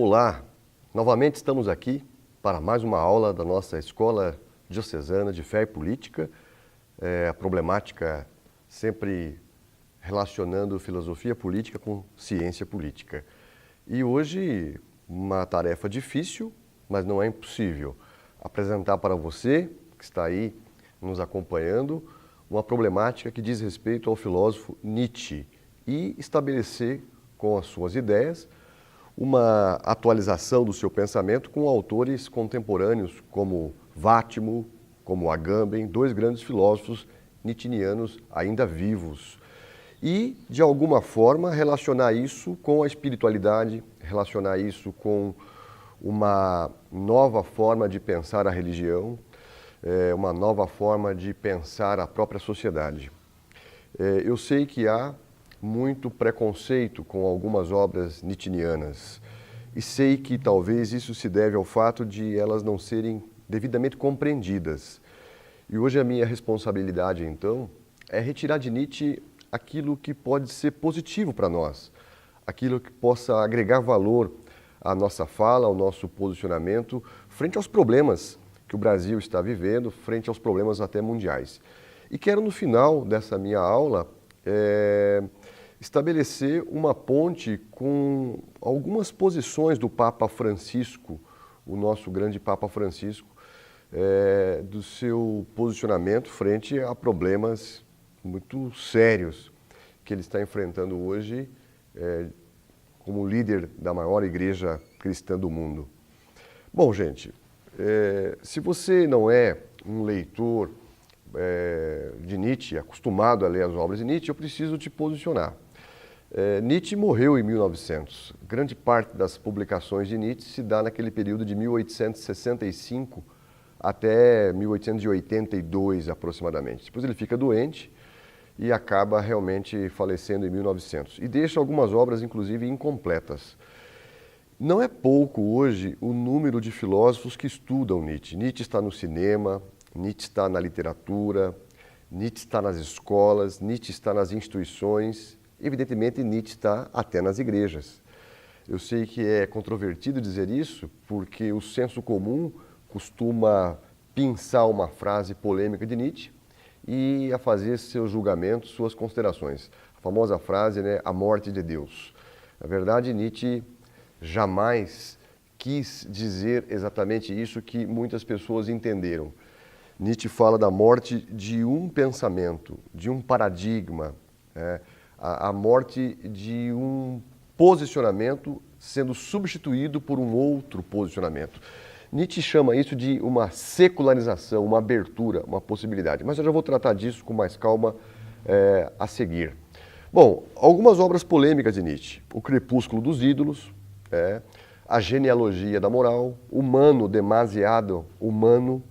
Olá, novamente estamos aqui para mais uma aula da nossa Escola Diocesana de Fé e Política, a problemática sempre relacionando filosofia política com ciência política. E hoje, uma tarefa difícil, mas não é impossível, apresentar para você, que está aí nos acompanhando, uma problemática que diz respeito ao filósofo Nietzsche e estabelecer com as suas ideias uma atualização do seu pensamento com autores contemporâneos como Vátimo, como Agamben, dois grandes filósofos nietzschianos ainda vivos. E, de alguma forma, relacionar isso com a espiritualidade, relacionar isso com uma nova forma de pensar a religião, uma nova forma de pensar a própria sociedade. Eu sei que há muito preconceito com algumas obras nietzschianas e sei que talvez isso se deve ao fato de elas não serem devidamente compreendidas. E hoje a minha responsabilidade, então, é retirar de Nietzsche aquilo que pode ser positivo para nós, aquilo que possa agregar valor à nossa fala, ao nosso posicionamento, frente aos problemas que o Brasil está vivendo, frente aos problemas até mundiais. E quero, no final dessa minha aula, estabelecer uma ponte com algumas posições do Papa Francisco, o nosso grande Papa Francisco, do seu posicionamento frente a problemas muito sérios que ele está enfrentando hoje como líder da maior igreja cristã do mundo. Bom, gente, se você não é um leitor de Nietzsche, acostumado a ler as obras de Nietzsche, eu preciso te posicionar. Nietzsche morreu em 1900. Grande parte das publicações de Nietzsche se dá naquele período de 1865 até 1882, aproximadamente. Depois ele fica doente e acaba realmente falecendo em 1900. E deixa algumas obras, inclusive, incompletas. Não é pouco hoje o número de filósofos que estudam Nietzsche. Nietzsche está no cinema, Nietzsche está na literatura, Nietzsche está nas escolas, Nietzsche está nas instituições, evidentemente Nietzsche está até nas igrejas. Eu sei que é controvertido dizer isso, porque o senso comum costuma pinçar uma frase polêmica de Nietzsche e a fazer seus julgamentos, suas considerações. A famosa frase, né, a morte de Deus. Na verdade, Nietzsche jamais quis dizer exatamente isso que muitas pessoas entenderam. Nietzsche fala da morte de um pensamento, de um paradigma, a morte de um posicionamento sendo substituído por um outro posicionamento. Nietzsche chama isso de uma secularização, uma abertura, uma possibilidade. Mas eu já vou tratar disso com mais calma a seguir. Bom, algumas obras polêmicas de Nietzsche. O Crepúsculo dos Ídolos, a Genealogia da Moral, Humano Demasiado Humano,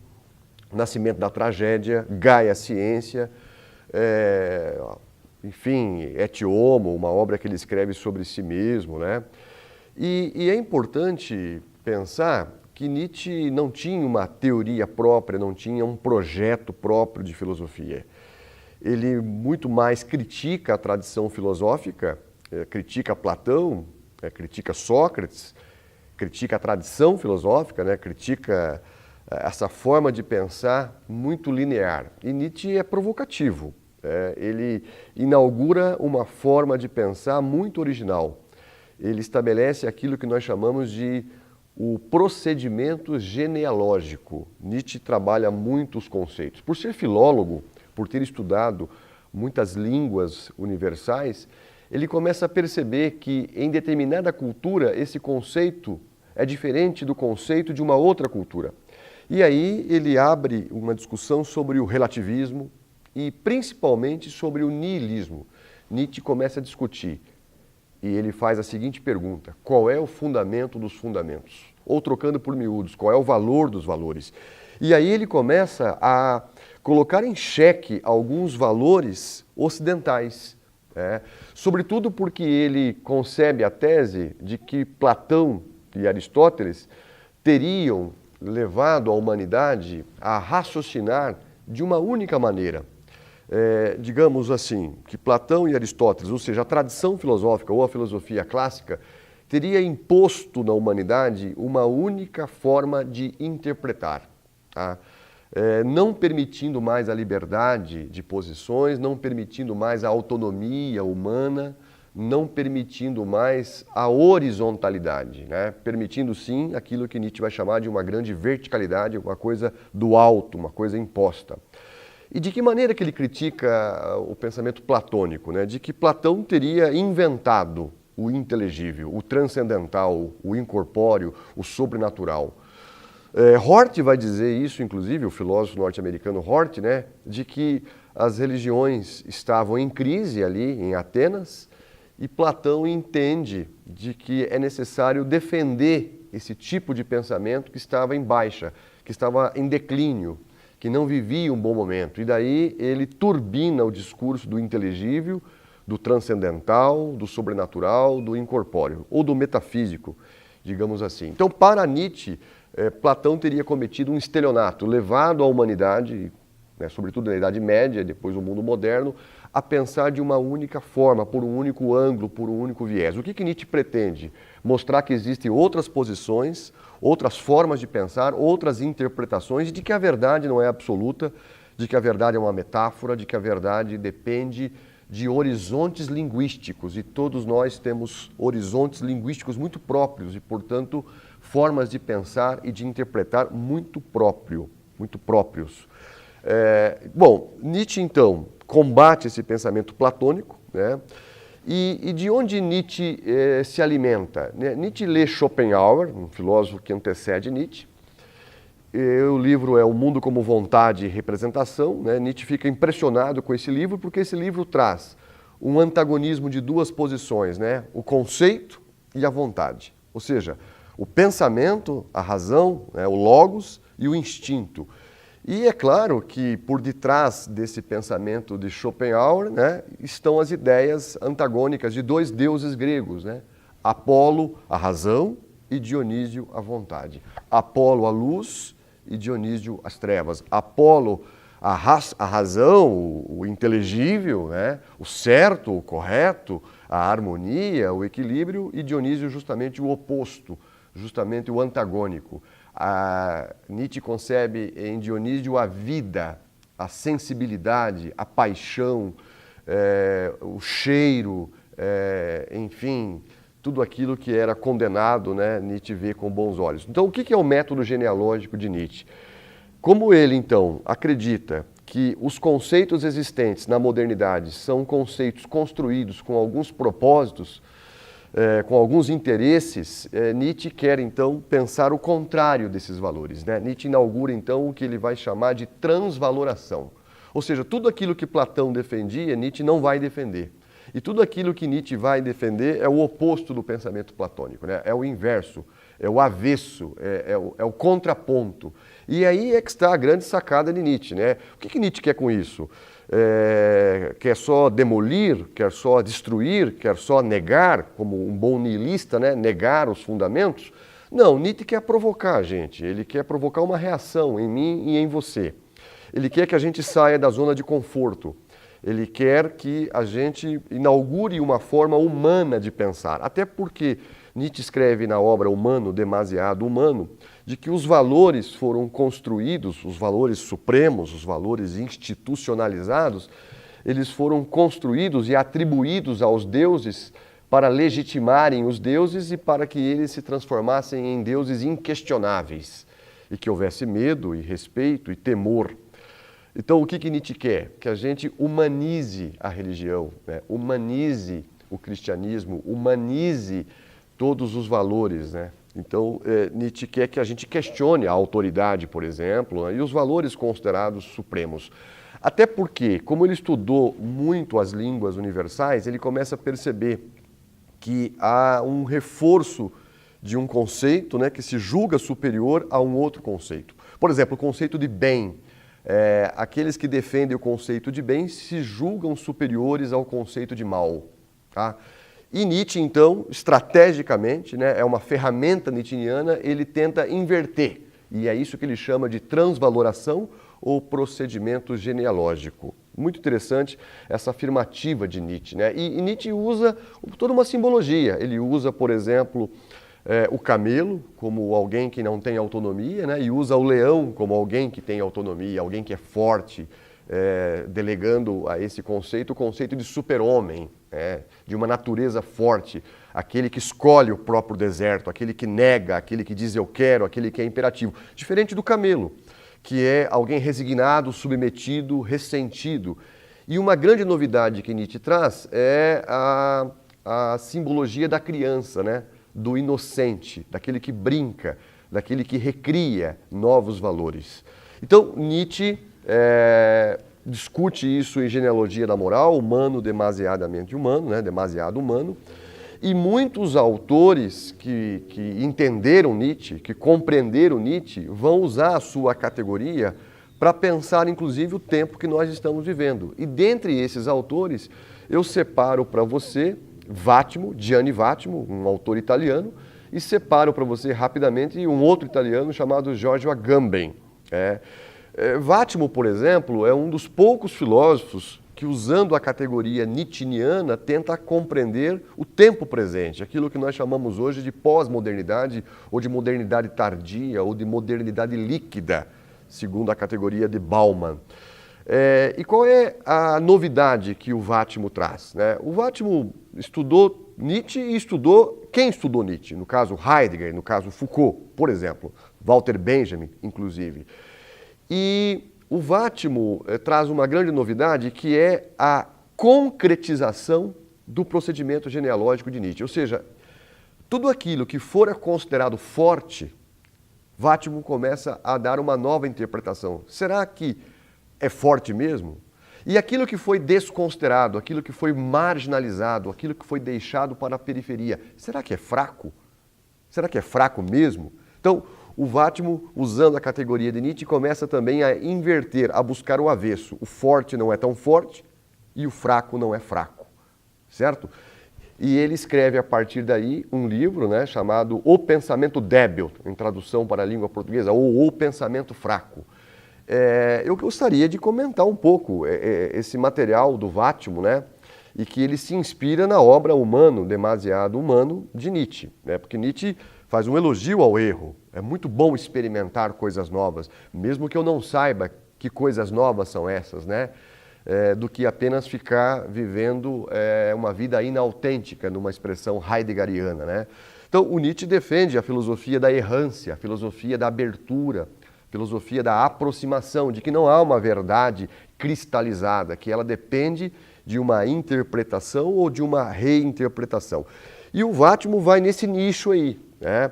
Nascimento da Tragédia, Gaia Ciência, enfim, Et Homo, uma obra que ele escreve sobre si mesmo, né? E é importante pensar que Nietzsche não tinha uma teoria própria, não tinha um projeto próprio de filosofia. Ele muito mais critica a tradição filosófica, critica Platão, critica Sócrates, critica a tradição filosófica, né? Critica essa forma de pensar muito linear. E Nietzsche é provocativo. Ele inaugura uma forma de pensar muito original. Ele estabelece aquilo que nós chamamos de o procedimento genealógico. Nietzsche trabalha muito os conceitos. Por ser filólogo, por ter estudado muitas línguas universais, ele começa a perceber que em determinada cultura esse conceito é diferente do conceito de uma outra cultura. E aí ele abre uma discussão sobre o relativismo e principalmente sobre o niilismo. Nietzsche começa a discutir e ele faz a seguinte pergunta: qual é o fundamento dos fundamentos? Ou trocando por miúdos, qual é o valor dos valores? E aí ele começa a colocar em xeque alguns valores ocidentais, sobretudo porque ele concebe a tese de que Platão e Aristóteles teriam levado a humanidade a raciocinar de uma única maneira. Digamos assim, que Platão e Aristóteles, ou seja, a tradição filosófica ou a filosofia clássica, teria imposto na humanidade uma única forma de interpretar, tá? Não permitindo mais a liberdade de posições, não permitindo mais a autonomia humana, não permitindo mais a horizontalidade, né? Permitindo sim aquilo que Nietzsche vai chamar de uma grande verticalidade, uma coisa do alto, uma coisa imposta. E de que maneira que ele critica o pensamento platônico, né? De que Platão teria inventado o inteligível, o transcendental, o incorpóreo, o sobrenatural. Hort vai dizer isso, inclusive, o filósofo norte-americano Hort, né? De que as religiões estavam em crise ali em Atenas, e Platão entende de que é necessário defender esse tipo de pensamento que estava em baixa, que estava em declínio, que não vivia um bom momento. E daí ele turbina o discurso do inteligível, do transcendental, do sobrenatural, do incorpóreo, ou do metafísico, digamos assim. Então, para Nietzsche, Platão teria cometido um estelionato, levado a humanidade, né, sobretudo na Idade Média, depois o mundo moderno, a pensar de uma única forma, por um único ângulo, por um único viés. O que Nietzsche pretende? Mostrar que existem outras posições, outras formas de pensar, outras interpretações, de que a verdade não é absoluta, de que a verdade é uma metáfora, de que a verdade depende de horizontes linguísticos, e todos nós temos horizontes linguísticos muito próprios e, portanto, formas de pensar e de interpretar muito próprios. Bom, Nietzsche, então, combate esse pensamento platônico, né? E de onde Nietzsche se alimenta? Nietzsche lê Schopenhauer, um filósofo que antecede Nietzsche. O livro é O Mundo como Vontade e Representação, né? Nietzsche fica impressionado com esse livro porque esse livro traz um antagonismo de duas posições, né? O conceito e a vontade. Ou seja, o pensamento, a razão, né? O logos e o instinto. E é claro que por detrás desse pensamento de Schopenhauer, né, estão as ideias antagônicas de dois deuses gregos, né? Apolo, a razão, e Dionísio, a vontade. Apolo, a luz, e Dionísio, as trevas. Apolo, a razão, o inteligível, né? O certo, o correto, a harmonia, o equilíbrio, e Dionísio justamente o oposto, justamente o antagônico. Nietzsche concebe em Dionísio a vida, a sensibilidade, a paixão, o cheiro, enfim, tudo aquilo que era condenado, né, Nietzsche vê com bons olhos. Então, o que é o método genealógico de Nietzsche? Como ele, então, acredita que os conceitos existentes na modernidade são conceitos construídos com alguns propósitos, com alguns interesses, Nietzsche quer, então, pensar o contrário desses valores, né? Nietzsche inaugura, então, o que ele vai chamar de transvaloração. Ou seja, tudo aquilo que Platão defendia, Nietzsche não vai defender. E tudo aquilo que Nietzsche vai defender é o oposto do pensamento platônico, né? É o inverso, é o avesso, é o contraponto. E aí é que está a grande sacada de Nietzsche, né? O que Nietzsche quer com isso? Quer só demolir, quer só destruir, quer só negar, como um bom nihilista, né? Negar os fundamentos? Não, Nietzsche quer provocar a gente, ele quer provocar uma reação em mim e em você. Ele quer que a gente saia da zona de conforto. Ele quer que a gente inaugure uma forma humana de pensar. Até porque Nietzsche escreve na obra Humano, Demasiado Humano, de que os valores foram construídos, os valores supremos, os valores institucionalizados, eles foram construídos e atribuídos aos deuses para legitimarem os deuses e para que eles se transformassem em deuses inquestionáveis e que houvesse medo e respeito e temor. Então, o que Nietzsche quer? Que a gente humanize a religião, né? Humanize o cristianismo, humanize todos os valores, né? Então, Nietzsche quer que a gente questione a autoridade, por exemplo, né? E os valores considerados supremos. Até porque, como ele estudou muito as línguas universais, ele começa a perceber que há um reforço de um conceito, né, que se julga superior a um outro conceito. Por exemplo, o conceito de bem. Aqueles que defendem o conceito de bem se julgam superiores ao conceito de mal. Tá? E Nietzsche, então, estrategicamente, né, é uma ferramenta nietzschiana, ele tenta inverter. E é isso que ele chama de transvaloração ou procedimento genealógico. Muito interessante essa afirmativa de Nietzsche, né? E Nietzsche usa toda uma simbologia. Ele usa, por exemplo, o camelo como alguém que não tem autonomia, né? E usa o leão como alguém que tem autonomia, alguém que é forte, delegando a esse conceito o conceito de super-homem, de uma natureza forte, aquele que escolhe o próprio deserto, aquele que nega, aquele que diz eu quero, aquele que é imperativo. Diferente do camelo, que é alguém resignado, submetido, ressentido. E uma grande novidade que Nietzsche traz é a simbologia da criança, né? Do inocente, daquele que brinca, daquele que recria novos valores. Então, Nietzsche discute isso em Genealogia da Moral, humano demasiadamente humano, né? Demasiado humano. E muitos autores que entenderam Nietzsche, que compreenderam Nietzsche, vão usar a sua categoria para pensar, inclusive, o tempo que nós estamos vivendo. E dentre esses autores, eu separo para você Gianni Vattimo, um autor italiano, e separo para você rapidamente um outro italiano chamado Giorgio Agamben. Vattimo, por exemplo, é um dos poucos filósofos que, usando a categoria nietzscheana, tenta compreender o tempo presente, aquilo que nós chamamos hoje de pós-modernidade, ou de modernidade tardia, ou de modernidade líquida, segundo a categoria de Bauman. E qual é a novidade que o Vattimo traz, né? O Vattimo estudou Nietzsche e quem estudou Nietzsche? No caso Heidegger, no caso Foucault, por exemplo, Walter Benjamin, inclusive. E o Vattimo traz uma grande novidade, que é a concretização do procedimento genealógico de Nietzsche. Ou seja, tudo aquilo que fora considerado forte, Vattimo começa a dar uma nova interpretação. Será que é forte mesmo? E aquilo que foi desconsiderado, aquilo que foi marginalizado, aquilo que foi deixado para a periferia, será que é fraco? Será que é fraco mesmo? Então, o Vattimo, usando a categoria de Nietzsche, começa também a inverter, a buscar o avesso. O forte não é tão forte e o fraco não é fraco, certo? E ele escreve a partir daí um livro, né, chamado O Pensamento Débil, em tradução para a língua portuguesa, ou O Pensamento Fraco. Eu gostaria de comentar um pouco esse material do Vattimo, né, e que ele se inspira na obra Humano, Demasiado Humano, de Nietzsche, né, porque Nietzsche faz um elogio ao erro. É muito bom experimentar coisas novas, mesmo que eu não saiba que coisas novas são essas, né? Do que apenas ficar vivendo uma vida inautêntica, numa expressão heideggeriana, né? Então, o Nietzsche defende a filosofia da errância, a filosofia da abertura, a filosofia da aproximação, de que não há uma verdade cristalizada, que ela depende de uma interpretação ou de uma reinterpretação. E o Vattimo vai nesse nicho aí, né?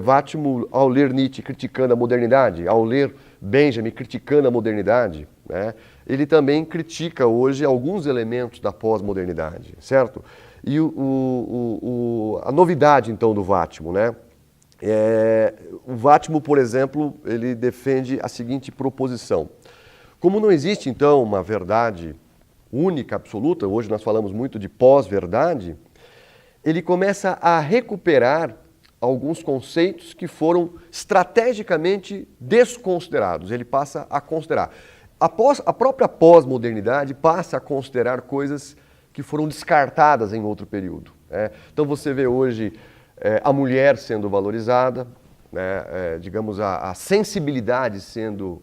Vattimo, ao ler Nietzsche criticando a modernidade, ao ler Benjamin criticando a modernidade, né, ele também critica hoje alguns elementos da pós-modernidade, certo? E a novidade, então, do Vattimo, né? O Vattimo, por exemplo, ele defende a seguinte proposição. Como não existe, então, uma verdade única, absoluta, hoje nós falamos muito de pós-verdade, ele começa a recuperar alguns conceitos que foram estrategicamente desconsiderados. Ele passa a considerar. A própria pós-modernidade passa a considerar coisas que foram descartadas em outro período. Então você vê hoje a mulher sendo valorizada, né? Digamos, a sensibilidade sendo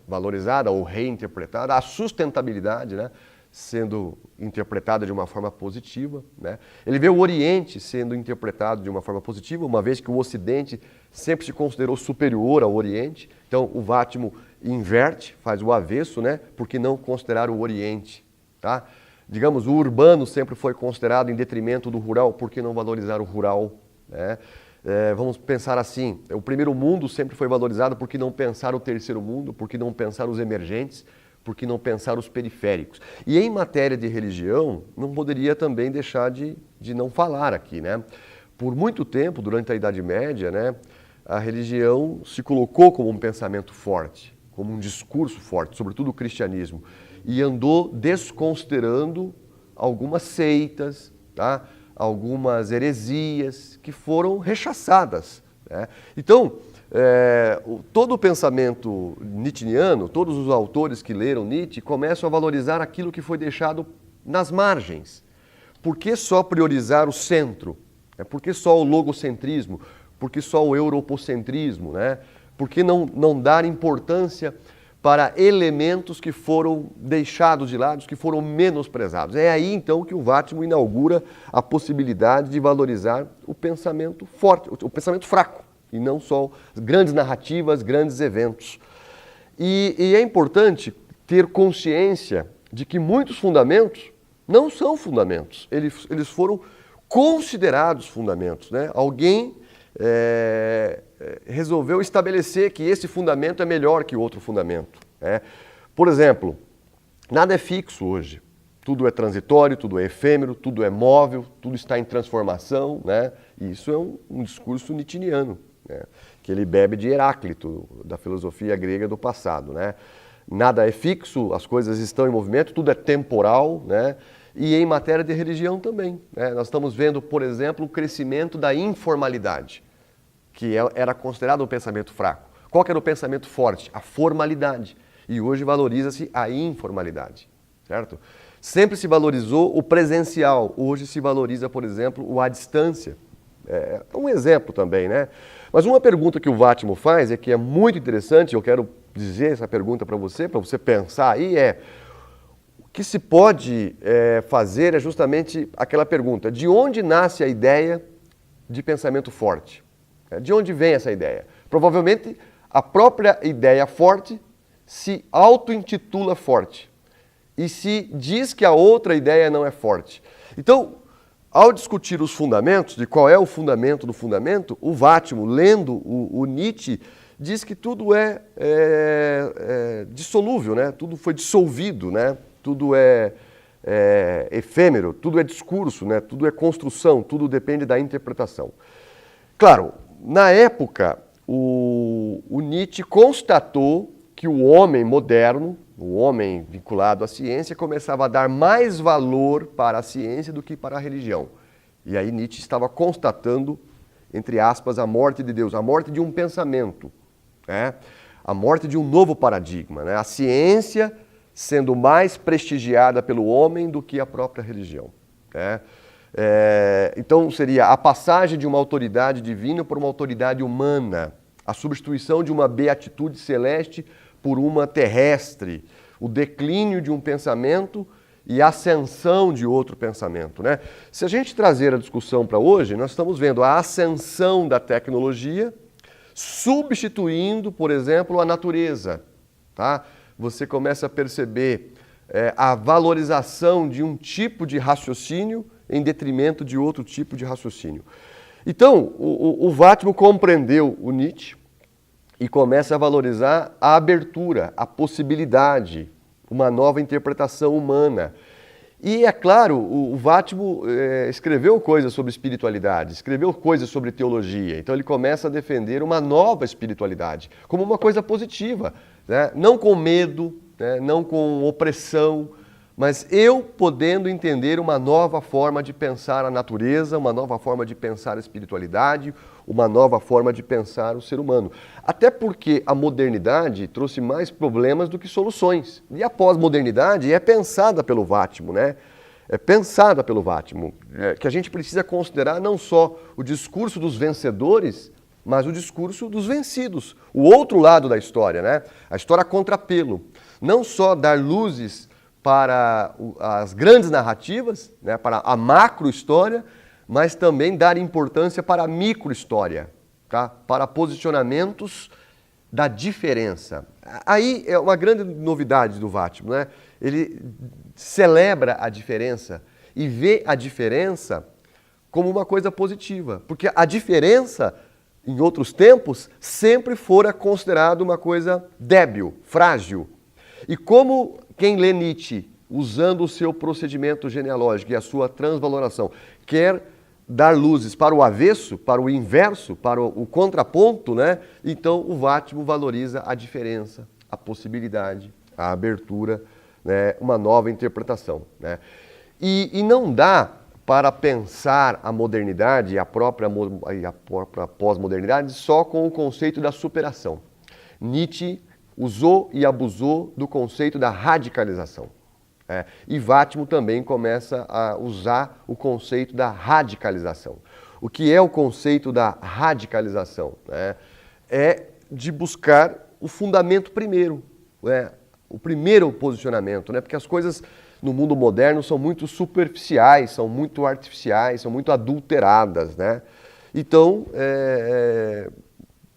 valorizada ou reinterpretada, a sustentabilidade, né, sendo interpretada de uma forma positiva, né? Ele vê o Oriente sendo interpretado de uma forma positiva, uma vez que o Ocidente sempre se considerou superior ao Oriente. Então, o Vattimo inverte, faz o avesso, né? Por que não considerar o Oriente? Tá? Digamos, o urbano sempre foi considerado em detrimento do rural, por que não valorizar o rural? Né? Vamos pensar assim, o primeiro mundo sempre foi valorizado, por que não pensar o terceiro mundo? Por que não pensar os emergentes? Por que não pensar os periféricos? E em matéria de religião, não poderia também deixar de não falar aqui, né? Por muito tempo, durante a Idade Média, né, a religião se colocou como um pensamento forte, como um discurso forte, sobretudo o cristianismo, e andou desconsiderando algumas seitas, tá? Algumas heresias que foram rechaçadas, né? Então, todo o pensamento nietzschiano, todos os autores que leram Nietzsche começam a valorizar aquilo que foi deixado nas margens. Por que só priorizar o centro? Por que só o logocentrismo? Por que só o europocentrismo? Né? Por que não dar importância para elementos que foram deixados de lado, que foram menosprezados? É aí então que o Wátimo inaugura a possibilidade de valorizar o pensamento forte, o pensamento fraco, e não só grandes narrativas, grandes eventos. E é importante ter consciência de que muitos fundamentos não são fundamentos, eles foram considerados fundamentos. Né? Alguém resolveu estabelecer que esse fundamento é melhor que o outro fundamento. Né? Por exemplo, nada é fixo hoje. Tudo é transitório, tudo é efêmero, tudo é móvel, tudo está em transformação. Né? E isso é um discurso nietzschiano, né? Que ele bebe de Heráclito, da filosofia grega do passado. Né? Nada é fixo, as coisas estão em movimento, tudo é temporal, né? E em matéria de religião também. Né? Nós estamos vendo, por exemplo, o crescimento da informalidade, que era considerado um pensamento fraco. Qual que era o pensamento forte? A formalidade. E hoje valoriza-se a informalidade, certo? Sempre se valorizou o presencial, hoje se valoriza, por exemplo, o à distância. É um exemplo também, né? Mas uma pergunta que o Wátimo faz, que é muito interessante, eu quero dizer essa pergunta para você pensar aí, o que se pode fazer é justamente aquela pergunta: de onde nasce a ideia de pensamento forte? De onde vem essa ideia? Provavelmente a própria ideia forte se auto-intitula forte e se diz que a outra ideia não é forte. Então, ao discutir os fundamentos, de qual é o fundamento do fundamento, o Wátimo, lendo o Nietzsche, diz que tudo é dissolúvel, né? Tudo foi dissolvido, né? Tudo é efêmero, tudo é discurso, né? Tudo é construção, tudo depende da interpretação. Claro, na época, o Nietzsche constatou que o homem moderno, o homem vinculado à ciência, começava a dar mais valor para a ciência do que para a religião. E aí Nietzsche estava constatando, entre aspas, a morte de Deus, a morte de um pensamento, né? A morte de um novo paradigma, né? A ciência sendo mais prestigiada pelo homem do que a própria religião. Né? Então seria a passagem de uma autoridade divina por uma autoridade humana, a substituição de uma beatitude celeste por uma terrestre, o declínio de um pensamento e a ascensão de outro pensamento. Né? Se a gente trazer a discussão para hoje, nós estamos vendo a ascensão da tecnologia substituindo, por exemplo, a natureza. Tá? Você começa a perceber a valorização de um tipo de raciocínio em detrimento de outro tipo de raciocínio. Então, o Wátimo compreendeu o Nietzsche e começa a valorizar a abertura, a possibilidade, uma nova interpretação humana. E, é claro, o Wátimo escreveu coisas sobre espiritualidade, escreveu coisas sobre teologia. Então, ele começa a defender uma nova espiritualidade, como uma coisa positiva, né? Não com medo, né? Não com opressão, mas eu podendo entender uma nova forma de pensar a natureza, uma nova forma de pensar a espiritualidade, uma nova forma de pensar o ser humano. Até porque a modernidade trouxe mais problemas do que soluções. E a pós-modernidade é pensada pelo Wátimo, né? É pensada pelo Wátimo, que a gente precisa considerar não só o discurso dos vencedores, mas o discurso dos vencidos, o outro lado da história, né? A história a contrapelo. Não só dar luzes para as grandes narrativas, né? Para a macro-história, mas também dar importância para a micro-história, tá? Para posicionamentos da diferença. Aí é uma grande novidade do Wátimo, né? Ele celebra a diferença e vê a diferença como uma coisa positiva, porque a diferença, em outros tempos, sempre fora considerado uma coisa débil, frágil. E como quem lê Nietzsche, usando o seu procedimento genealógico e a sua transvaloração, quer dar luzes para o avesso, para o inverso, para o contraponto, né? Então o Wátimo valoriza a diferença, a possibilidade, a abertura, né? Uma nova interpretação. Né? E não dá para pensar a modernidade e a própria pós-modernidade só com o conceito da superação. Nietzsche usou e abusou do conceito da radicalização. E Vátimo também começa a usar o conceito da radicalização. O que é o conceito da radicalização? É de buscar o fundamento primeiro, o primeiro posicionamento, porque as coisas no mundo moderno são muito superficiais, são muito artificiais, são muito adulteradas. Então,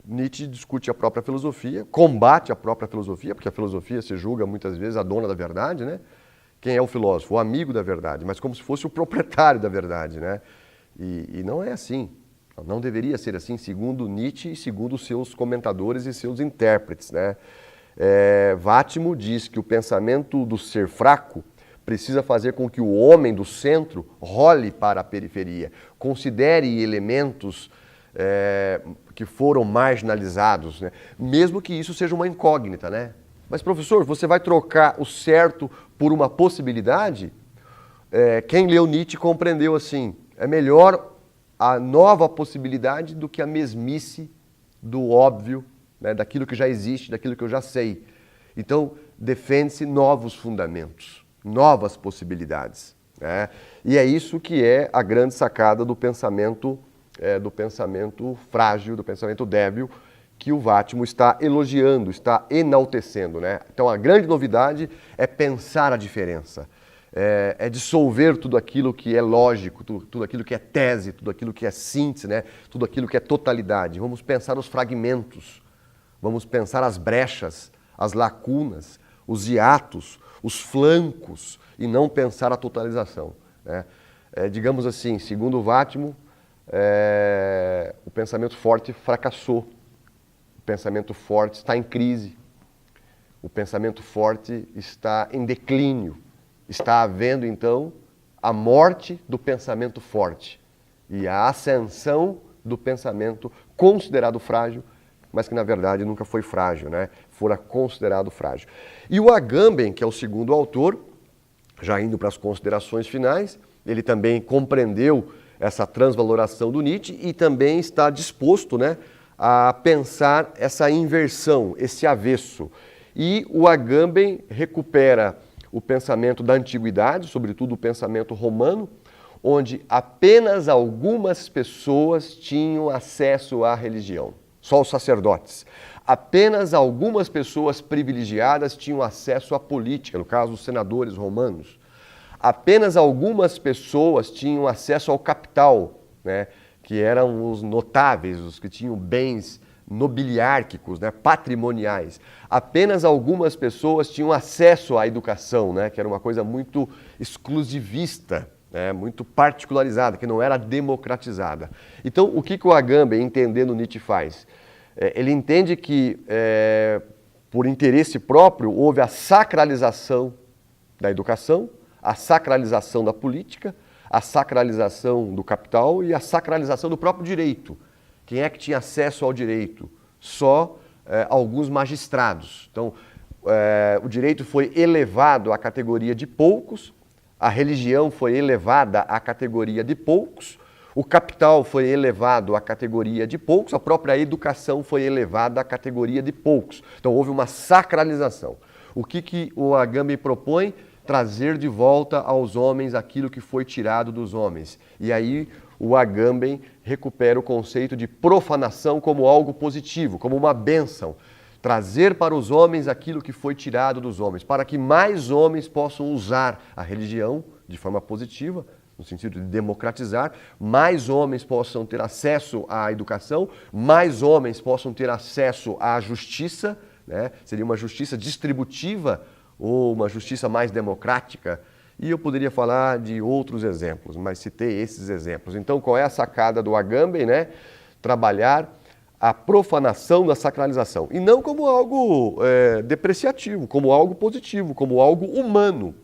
Nietzsche discute a própria filosofia, combate a própria filosofia, porque a filosofia se julga muitas vezes a dona da verdade, Quem é o filósofo? O amigo da verdade, mas como se fosse o proprietário da verdade, E não é assim. Não deveria ser assim, segundo Nietzsche e segundo seus comentadores e seus intérpretes. Vátimo diz que o pensamento do ser fraco precisa fazer com que o homem do centro role para a periferia, considere elementos que foram marginalizados, mesmo que isso seja uma incógnita. Mas, professor, você vai trocar o certo por uma possibilidade? Quem leu Nietzsche compreendeu assim, é melhor a nova possibilidade do que a mesmice do óbvio, daquilo que já existe, daquilo que eu já sei. Então, defende-se novos fundamentos, novas possibilidades. E é isso que é a grande sacada do pensamento frágil, do pensamento débil, que o Vátimo está elogiando, está enaltecendo. Então, a grande novidade é pensar a diferença. É dissolver tudo aquilo que é lógico, tudo aquilo que é tese, tudo aquilo que é síntese, tudo aquilo que é totalidade. Vamos pensar os fragmentos, vamos pensar as brechas, as lacunas, os hiatos, os flancos, e não pensar a totalização. Digamos assim, segundo o Vátimo, o pensamento forte fracassou, o pensamento forte está em crise, o pensamento forte está em declínio. Está havendo, então, a morte do pensamento forte e a ascensão do pensamento considerado frágil, mas que, na verdade, nunca foi frágil, fora considerado frágil. E o Agamben, que é o segundo autor, já indo para as considerações finais, ele também compreendeu essa transvaloração do Nietzsche e também está disposto a pensar essa inversão, esse avesso. E o Agamben recupera o pensamento da antiguidade, sobretudo o pensamento romano, onde apenas algumas pessoas tinham acesso à religião, só os sacerdotes. Apenas algumas pessoas privilegiadas tinham acesso à política, no caso os senadores romanos. Apenas algumas pessoas tinham acesso ao capital, que eram os notáveis, os que tinham bens nobiliárquicos, patrimoniais. Apenas algumas pessoas tinham acesso à educação, que era uma coisa muito exclusivista, muito particularizada, que não era democratizada. Então, o que o Agamben, entendendo Nietzsche, faz? Ele entende que, por interesse próprio, houve a sacralização da educação, a sacralização da política, a sacralização do capital e a sacralização do próprio direito. Quem é que tinha acesso ao direito? Só alguns magistrados. Então, o direito foi elevado à categoria de poucos, a religião foi elevada à categoria de poucos, o capital foi elevado à categoria de poucos, a própria educação foi elevada à categoria de poucos. Então, houve uma sacralização. O que o Agamben propõe? Trazer de volta aos homens aquilo que foi tirado dos homens. E aí, o Agamben recupera o conceito de profanação como algo positivo, como uma bênção. Trazer para os homens aquilo que foi tirado dos homens, para que mais homens possam usar a religião de forma positiva, no sentido de democratizar, mais homens possam ter acesso à educação, mais homens possam ter acesso à justiça, seria uma justiça distributiva ou uma justiça mais democrática. E eu poderia falar de outros exemplos, mas citei esses exemplos. Então, qual é a sacada do Agamben? Trabalhar a profanação da sacralização. E não como algo depreciativo, como algo positivo, como algo humano.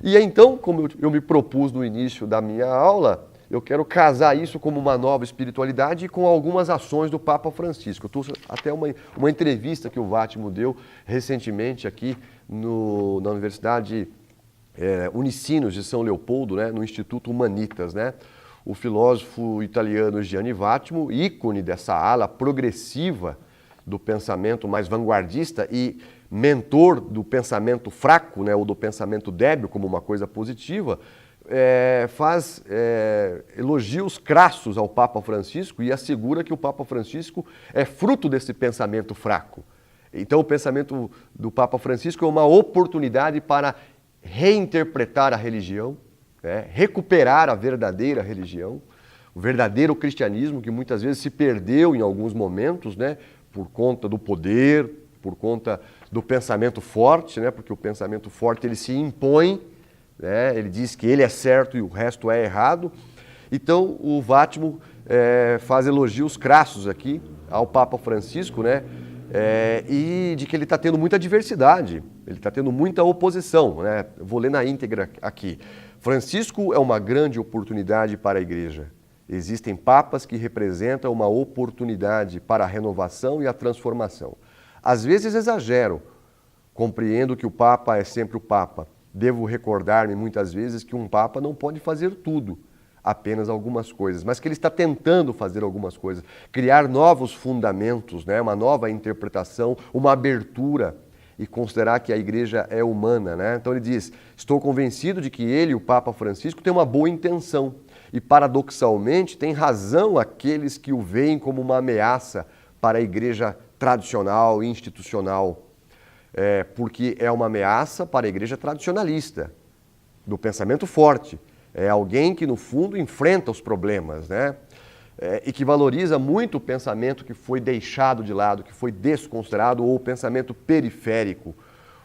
E então, como eu me propus no início da minha aula, eu quero casar isso como uma nova espiritualidade e com algumas ações do Papa Francisco. Eu trouxe até uma entrevista que o Vátimo deu recentemente aqui na Universidade Unicinos de São Leopoldo, né, no Instituto Humanitas, né? O filósofo italiano Gianni Vattimo, ícone dessa ala progressiva do pensamento mais vanguardista e mentor do pensamento fraco, né, ou do pensamento débil como uma coisa positiva, faz elogios crassos ao Papa Francisco e assegura que o Papa Francisco é fruto desse pensamento fraco. Então o pensamento do Papa Francisco é uma oportunidade para reinterpretar a religião, né, recuperar a verdadeira religião, o verdadeiro cristianismo que muitas vezes se perdeu em alguns momentos, né, por conta do poder, por conta do pensamento forte, né, porque o pensamento forte ele se impõe, né, ele diz que ele é certo e o resto é errado. Então o Vattimo faz elogios crassos aqui ao Papa Francisco, né, e de que ele está tendo muita diversidade, ele está tendo muita oposição, né? Eu vou ler na íntegra aqui. Francisco é uma grande oportunidade para a Igreja. Existem papas que representam uma oportunidade para a renovação e a transformação. Às vezes exagero, compreendo que o Papa é sempre o Papa. Devo recordar-me muitas vezes que um Papa não pode fazer tudo, apenas algumas coisas, mas que ele está tentando fazer algumas coisas, criar novos fundamentos, né? Uma nova interpretação, uma abertura e considerar que a Igreja é humana, né? Então ele diz, estou convencido de que ele, o Papa Francisco, tem uma boa intenção e paradoxalmente tem razão aqueles que o veem como uma ameaça para a Igreja tradicional e institucional, porque é uma ameaça para a Igreja tradicionalista, do pensamento forte. É alguém que, no fundo, enfrenta os problemas, né? E que valoriza muito o pensamento que foi deixado de lado, que foi desconsiderado, ou o pensamento periférico.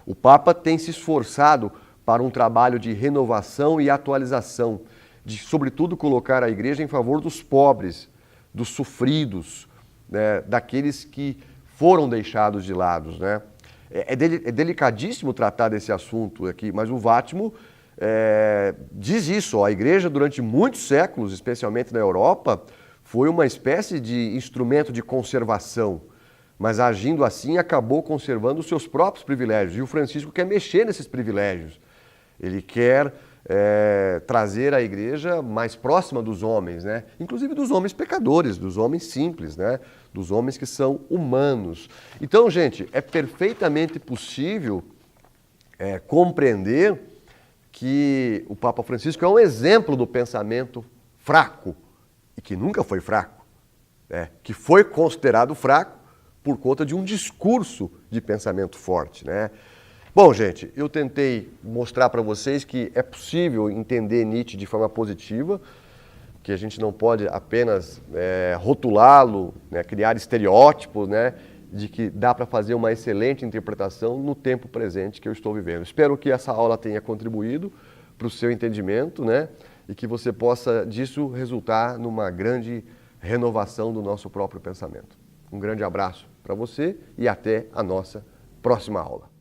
O Papa tem se esforçado para um trabalho de renovação e atualização, de, sobretudo, colocar a Igreja em favor dos pobres, dos sofridos, né? Daqueles que foram deixados de lado, né? É delicadíssimo tratar desse assunto aqui, mas o Vattimo diz isso, ó, a Igreja durante muitos séculos, especialmente na Europa, foi uma espécie de instrumento de conservação, mas agindo assim acabou conservando os seus próprios privilégios, e o Francisco quer mexer nesses privilégios, ele quer trazer a Igreja mais próxima dos homens, né? Inclusive dos homens pecadores, dos homens simples, né? Dos homens que são humanos. Então, gente, é perfeitamente possível compreender que o Papa Francisco é um exemplo do pensamento fraco, e que nunca foi fraco, que foi considerado fraco por conta de um discurso de pensamento forte, né? Bom, gente, eu tentei mostrar para vocês que é possível entender Nietzsche de forma positiva, que a gente não pode apenas rotulá-lo, né, criar estereótipos, né, de que dá para fazer uma excelente interpretação no tempo presente que eu estou vivendo. Espero que essa aula tenha contribuído para o seu entendimento, né, e que você possa disso resultar numa grande renovação do nosso próprio pensamento. Um grande abraço para você e até a nossa próxima aula.